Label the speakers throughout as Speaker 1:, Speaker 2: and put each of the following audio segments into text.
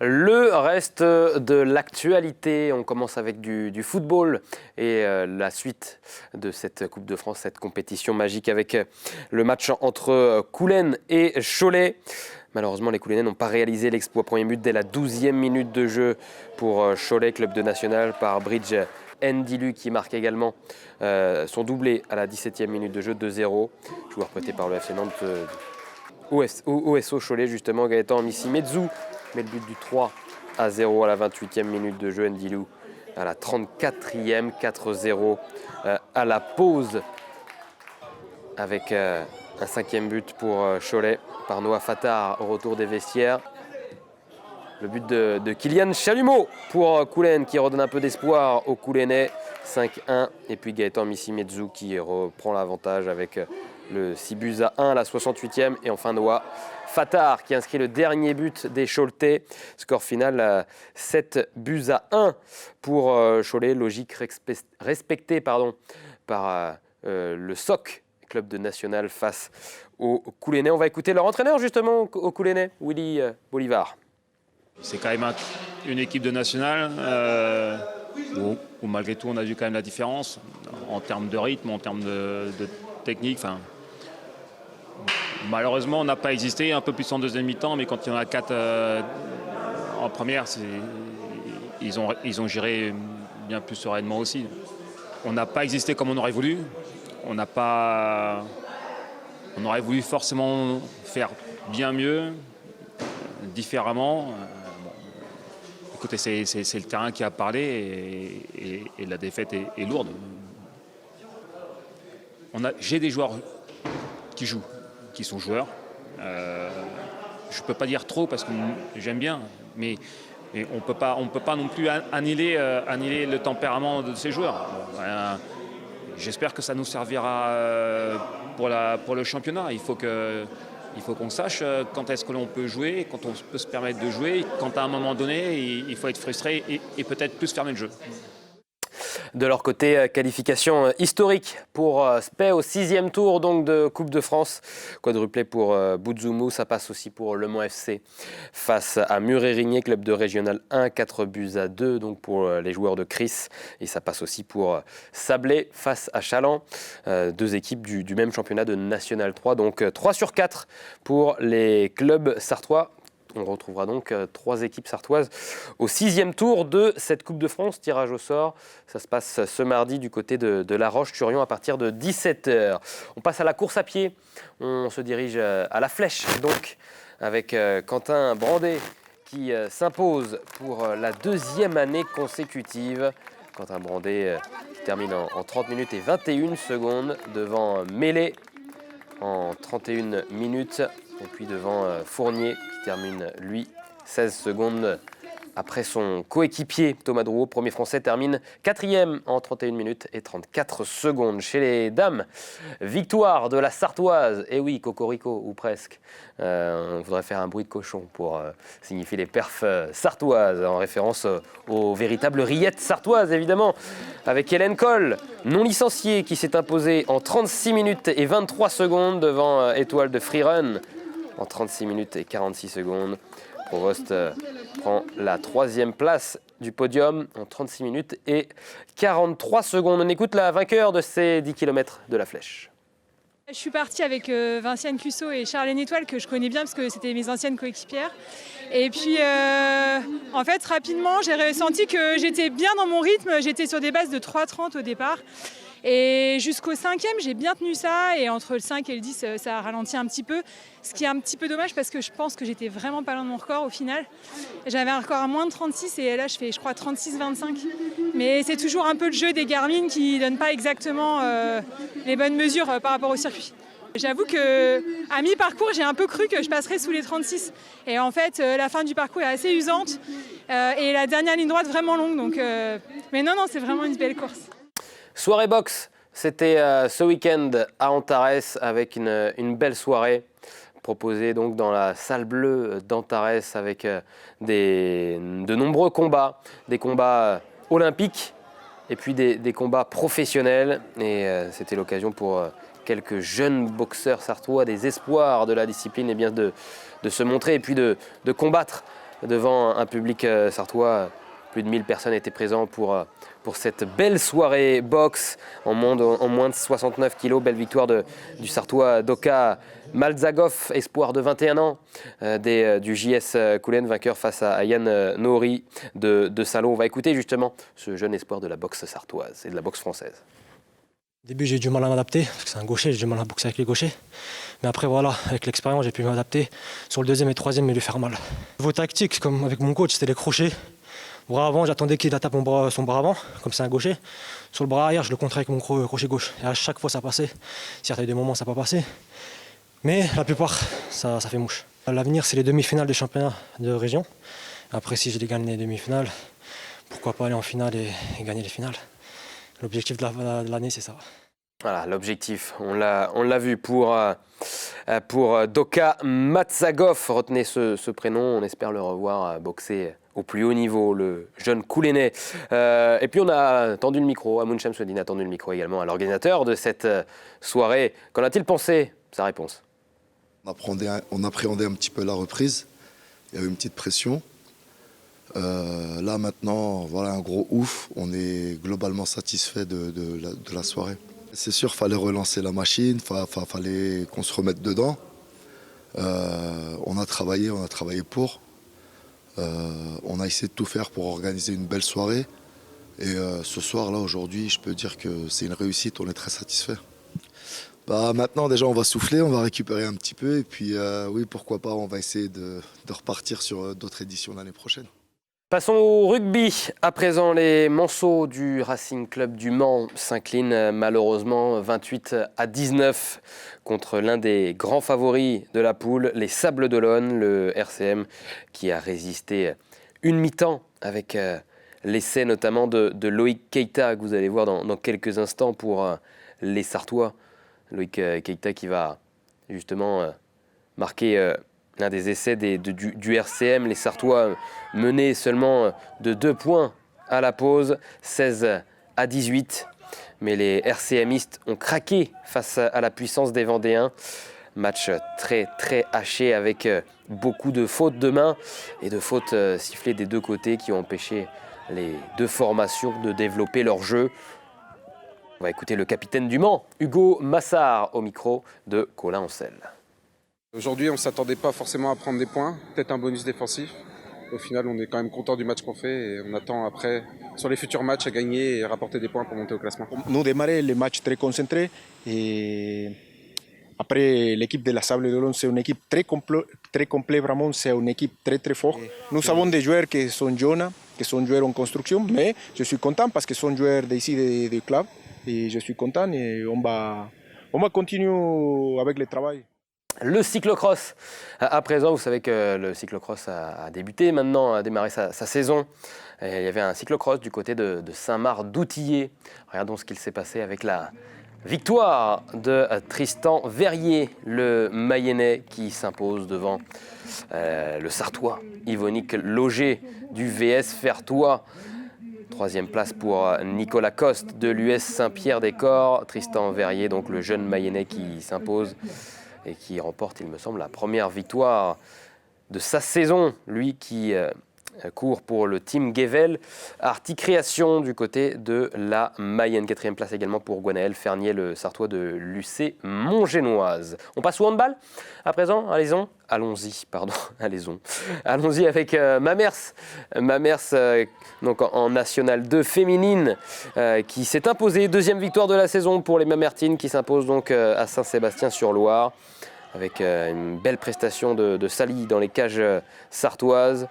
Speaker 1: Le reste de l'actualité, on commence avec du football et la suite de cette Coupe de France, cette compétition magique avec le match entre Coulennes et Cholet. Malheureusement, les Coulennais n'ont pas réalisé l'exploit. Premier but dès la 12e minute de jeu pour Cholet, club de national, par Bridge Ndilu qui marque également son doublé à la 17e minute de jeu, 2-0. Joueur prêté par le FC Nantes, OSO Cholet justement, Gaëtan Missi-Mezzu met le but du 3-0 à la 28e minute de jeu. Ndilu à la 34e, 4-0 à la pause avec un 5e but pour Cholet par Noah Fattar au retour des vestiaires. Le but de Kylian Chalumeau pour Coulennes qui redonne un peu d'espoir aux Coulennais, 5-1. Et puis Gaëtan Missi-Mezzu qui reprend l'avantage avec le 6-1 à la 68e. Et enfin Noah Fattar qui inscrit le dernier but des Choletais. Score final 7-1 pour Cholet. Logique respectée par le SOC, club de national, face aux Coulennais. On va écouter leur entraîneur justement aux Coulennais, Willy Bolivar.
Speaker 2: C'est quand même une équipe de national où malgré tout on a vu quand même la différence en termes de rythme, en termes de technique. Enfin, malheureusement on n'a pas existé, un peu plus en deuxième mi-temps, mais quand il y en a 4 en première, ils ont géré bien plus sereinement aussi. On n'a pas existé comme on aurait voulu. On aurait voulu forcément faire bien mieux, différemment. Écoutez, c'est le terrain qui a parlé et la défaite est lourde. J'ai des joueurs qui jouent, qui sont joueurs. Je ne peux pas dire trop parce que j'aime bien, mais on peut pas non plus annihiler le tempérament de ces joueurs. J'espère que ça nous servira pour le championnat. Il faut qu'on sache quand est-ce que l'on peut jouer, quand on peut se permettre de jouer, quand à un moment donné, il faut être frustré et peut-être plus fermer le jeu.
Speaker 1: De leur côté, qualification historique pour Spey au 6e tour donc, de Coupe de France. Quadruplé pour Bouzzoumou, ça passe aussi pour Le Mans FC face à Mur-et-Rigné, club de Régional 1, 4-2 donc pour les joueurs de Chris. Et ça passe aussi pour Sablé face à Chaland, deux équipes du même championnat de National 3. Donc 3 sur 4 pour les clubs sartois. On retrouvera donc 3 équipes sartoises au 6e tour de cette Coupe de France. Tirage au sort, ça se passe ce mardi du côté de La Roche-sur-Yon à partir de 17h. On passe à la course à pied. On se dirige à la Flèche donc avec Quentin Brandet qui s'impose pour la 2e année consécutive. Quentin Brandet qui termine en 30 minutes et 21 secondes devant Mêlé en 31 minutes. Et puis devant Fournier qui termine, lui, 16 secondes après son coéquipier Thomas Drouot. Premier français termine 4e en 31 minutes et 34 secondes. Chez les dames, victoire de la Sartoise. Et oui, cocorico ou presque. On voudrait faire un bruit de cochon pour signifier les perfs sartoises, en référence aux véritables rillettes sartoises, évidemment. Avec Hélène Coll, non licenciée, qui s'est imposée en 36 minutes et 23 secondes devant Étoile de Freerun. En 36 minutes et 46 secondes. Provost prend la 3e place du podium en 36 minutes et 43 secondes. On écoute la vainqueur de ces 10 km de la Flèche.
Speaker 3: Je suis partie avec Vinciane Cusso et Charlène Étoile, que je connais bien parce que c'était mes anciennes coéquipières. Et puis, en fait, rapidement, j'ai ressenti que j'étais bien dans mon rythme. J'étais sur des bases de 3,30 au départ. Et jusqu'au 5e, j'ai bien tenu ça. Et entre le 5 et le 10, ça a ralenti un petit peu. Ce qui est un petit peu dommage parce que je pense que j'étais vraiment pas loin de mon record au final. J'avais un record à moins de 36 et là, je fais, je crois, 36-25. Mais c'est toujours un peu le jeu des Garmin qui ne donnent pas exactement les bonnes mesures par rapport au circuit. J'avoue qu'à mi-parcours, j'ai un peu cru que je passerais sous les 36. Et en fait, la fin du parcours est assez usante et la dernière ligne droite vraiment longue. Donc, mais non, c'est vraiment une belle course.
Speaker 1: Soirée boxe, c'était ce week-end à Antares avec une belle soirée proposée donc dans la salle bleue d'Antares avec de nombreux combats, des combats olympiques et puis des combats professionnels. Et c'était l'occasion pour quelques jeunes boxeurs sartois, des espoirs de la discipline, et bien de se montrer et puis de combattre devant un public sartois. Plus de 1000 personnes étaient présentes pour cette belle soirée boxe en moins de 69 kilos. Belle victoire du Sartois Doka Malzagov, espoir de 21 ans du JS Koulen, vainqueur face à Yann Nouri de Salon. On va écouter justement ce jeune espoir de la boxe sartoise et de la boxe française.
Speaker 4: Au début, j'ai eu du mal à m'adapter, parce que c'est un gaucher, j'ai du mal à boxer avec les gauchers. Mais après, voilà, avec l'expérience, j'ai pu m'adapter. Sur le deuxième et troisième, mais lui faire mal. Vos tactiques, comme avec mon coach, c'était les crochets. Bras avant, j'attendais qu'il attaque son bras avant, comme c'est un gaucher. Sur le bras arrière, je le contrais avec mon crochet gauche. Et à chaque fois, ça passait. Certes, il y a eu des moments où ça n'a pas passé. Mais la plupart, ça fait mouche. L'avenir, c'est les demi-finales des championnats de région. Après, si j'ai gagné les demi-finales, pourquoi pas aller en finale et gagner les finales. L'objectif de l'année, c'est ça.
Speaker 1: Voilà, l'objectif, on l'a vu pour Doka Matsagov. Retenez ce prénom, on espère le revoir boxer au plus haut niveau, le jeune Koulenais. Et puis on a tendu le micro, Amoun Chamsouedine a tendu le micro également à l'organisateur de cette soirée. Qu'en a-t-il pensé? Sa réponse.
Speaker 5: On appréhendait un petit peu la reprise, il y avait une petite pression. Là maintenant, voilà un gros ouf, on est globalement satisfait de la soirée. C'est sûr, il fallait relancer la machine, fallait qu'on se remette dedans. On a travaillé pour. On a essayé de tout faire pour organiser une belle soirée. Et ce soir-là, aujourd'hui, je peux dire que c'est une réussite, on est très satisfait. Maintenant, déjà, on va souffler, on va récupérer un petit peu. Et puis, oui, pourquoi pas, on va essayer de repartir sur d'autres éditions l'année prochaine.
Speaker 1: Passons au rugby. À présent, les Manceaux du Racing Club du Mans s'inclinent malheureusement 28-19 contre l'un des grands favoris de la poule, les Sables d'Olonne, le RCM, qui a résisté une mi-temps avec l'essai notamment de Loïc Keita, que vous allez voir dans quelques instants pour les Sartois. Loïc Keita qui va justement marquer l'un des essais du RCM. Les Sartois menaient seulement de 2 points à la pause, 16-18. Mais les RCMistes ont craqué face à la puissance des Vendéens. Match très très haché avec beaucoup de fautes de main et de fautes sifflées des deux côtés qui ont empêché les deux formations de développer leur jeu. On va écouter le capitaine du Mans, Hugo Massard, au micro de Colin Ancel.
Speaker 6: Aujourd'hui, on ne s'attendait pas forcément à prendre des points, peut-être un bonus défensif. Au final, on est quand même content du match qu'on fait et on attend après, sur les futurs matchs, à gagner et rapporter des points pour monter au classement.
Speaker 7: Nous démarrer le match très concentré et après l'équipe de la Sable d'Olonne, c'est une équipe très complète, vraiment, c'est une équipe très très forte. Nous avons des joueurs qui sont jeunes, qui sont joueurs en construction, mais je suis content parce qu'ils sont joueurs d'ici du club et je suis content et on va continuer avec le travail.
Speaker 1: Le cyclocross, à présent, vous savez que le cyclocross a débuté maintenant, a démarré sa saison. Et il y avait un cyclocross du côté de Saint-Marc-d'Outillier. Regardons ce qu'il s'est passé avec la victoire de Tristan Verrier, le Mayennais, qui s'impose devant le Sartois, Yvonique Loger du VS Fertois. 3e place pour Nicolas Coste de l'US Saint-Pierre-des-Corps. Tristan Verrier, donc le jeune Mayennais qui s'impose et qui remporte, il me semble, la première victoire de sa saison. Lui qui court pour le team Gevel, Arti Création du côté de la Mayenne. 4e place également pour Gwenaël Fernier, le Sartois de l'UC Montgénoise. On passe au handball à présent. Allons-y avec Mamers. Mamers, donc en National 2 féminine, qui s'est imposée. 2e victoire de la saison pour les Mamertines, qui s'imposent donc à Saint-Sébastien-sur-Loire, avec une belle prestation de Sally dans les cages sartoises.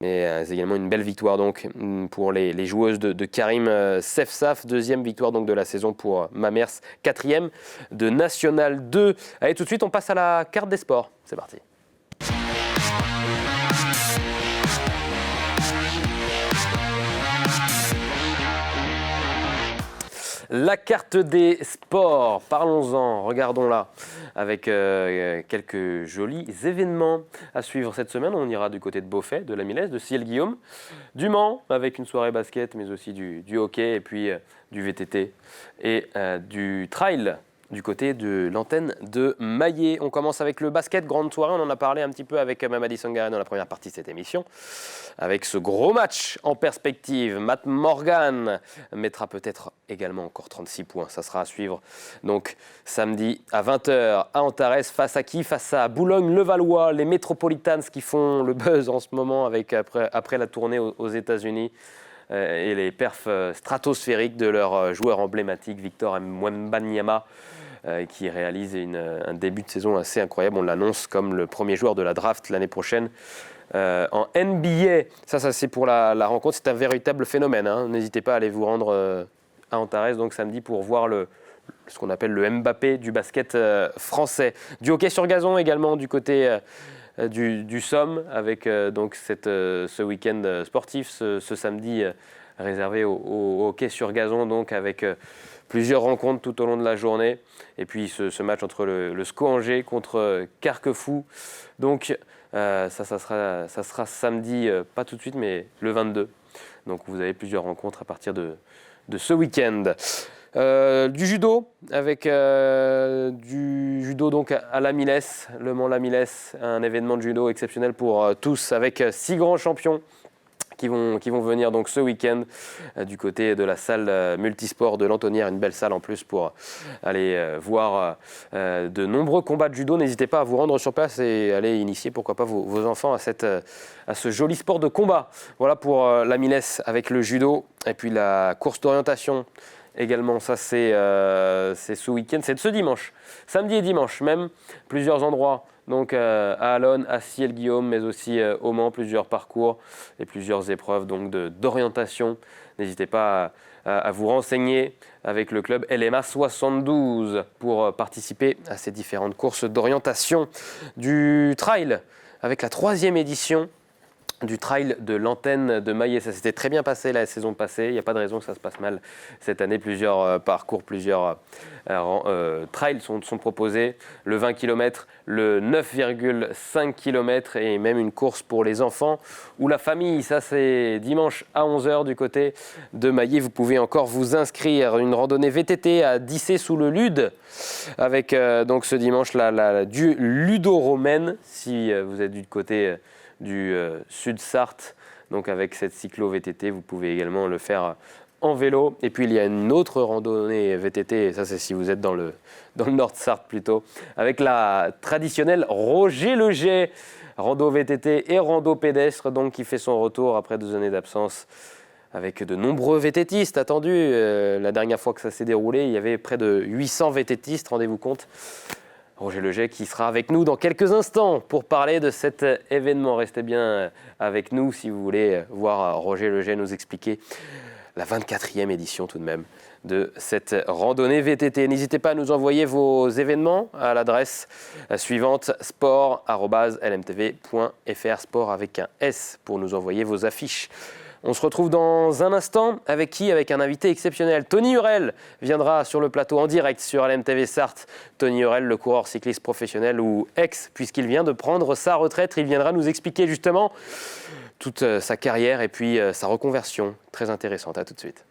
Speaker 1: Mais également une belle victoire donc pour les joueuses de Karim Sefsaf. 2e victoire donc de la saison pour Mamers. 4e de National 2. Allez, tout de suite, on passe à la carte des sports. C'est parti. La carte des sports, parlons-en, regardons-la, avec quelques jolis événements à suivre cette semaine. On ira du côté de Beaufay, de la Milèze, de Ciel-Guillaume, du Mans, avec une soirée basket, mais aussi du hockey, et puis du VTT et du trail du côté de l'antenne de Maillé. On commence avec le basket, grande soirée, on en a parlé un petit peu avec Mamadi Sangaré dans la première partie de cette émission. Avec ce gros match en perspective, Matt Morgan mettra peut-être également encore 36 points. Ça sera à suivre donc samedi à 20h à Antares. Face à qui? Face à Boulogne-Levallois, les Metropolitans qui font le buzz en ce moment après la tournée aux États-Unis. Et les perfs stratosphériques de leur joueur emblématique, Victor Wembanyama, qui réalise un début de saison assez incroyable. On l'annonce comme le premier joueur de la draft l'année prochaine en NBA. Ça c'est pour la rencontre. C'est un véritable phénomène. Hein. N'hésitez pas à aller vous rendre à Antares donc samedi pour voir ce qu'on appelle le Mbappé du basket français. Du hockey sur gazon également du côté du Somme avec donc ce week-end sportif, ce samedi réservé au hockey sur gazon, donc avec plusieurs rencontres tout au long de la journée. Et puis ce match entre le SCO Angers contre Carquefou. Donc ça sera samedi, pas tout de suite, mais le 22. Donc vous avez plusieurs rencontres à partir de ce week-end. Du judo, avec du judo donc à La Millesse, Le Mans-La-Millesse, un événement de judo exceptionnel pour tous, avec 6 grands champions qui vont venir donc ce week-end du côté de la salle multisport de l'Antonnière, une belle salle en plus pour aller voir de nombreux combats de judo. N'hésitez pas à vous rendre sur place et aller initier pourquoi pas vos enfants à ce joli sport de combat. Voilà pour La Millesse avec le judo et puis la course d'orientation. Également, ça c'est ce week-end, c'est ce dimanche, samedi et dimanche même, plusieurs endroits, donc à Allonne, à Ciel-Guillaume, mais aussi au Mans, plusieurs parcours et plusieurs épreuves donc d'orientation. N'hésitez pas à vous renseigner avec le club LMA 72 pour participer à ces différentes courses d'orientation. Du trail, avec la 3e édition du trail de l'antenne de Maillé. Ça s'était très bien passé la saison passée, il n'y a pas de raison que ça se passe mal cette année. Plusieurs parcours, plusieurs trails sont proposés, le 20 km, le 9,5 km et même une course pour les enfants ou la famille. Ça c'est dimanche à 11h du côté de Maillé. Vous pouvez encore vous inscrire. Une randonnée VTT à Dissé sous le Lude avec donc ce dimanche du Ludo-Romaine si vous êtes du côté du Sud Sarthe, donc avec cette cyclo VTT, vous pouvez également le faire en vélo. Et puis il y a une autre randonnée VTT, et ça c'est si vous êtes dans le Nord Sarthe plutôt, avec la traditionnelle Roger Le Jet, rando VTT et rando pédestre, donc qui fait son retour après 2 années d'absence. Avec de nombreux VTTistes attendus. La dernière fois que ça s'est déroulé, il y avait près de 800 VTTistes, rendez-vous compte. Roger Le Jet qui sera avec nous dans quelques instants pour parler de cet événement. Restez bien avec nous si vous voulez voir Roger Le Jet nous expliquer la 24e édition tout de même de cette randonnée VTT. N'hésitez pas à nous envoyer vos événements à l'adresse suivante sport@lmtv.fr, sport avec un S pour nous envoyer vos affiches. On se retrouve dans un instant avec qui? Avec un invité exceptionnel. Tony Hurel viendra sur le plateau en direct sur LMTV Sarthe. Tony Hurel, le coureur cycliste professionnel ou ex, puisqu'il vient de prendre sa retraite. Il viendra nous expliquer justement toute sa carrière et puis sa reconversion. Très intéressante. À tout de suite.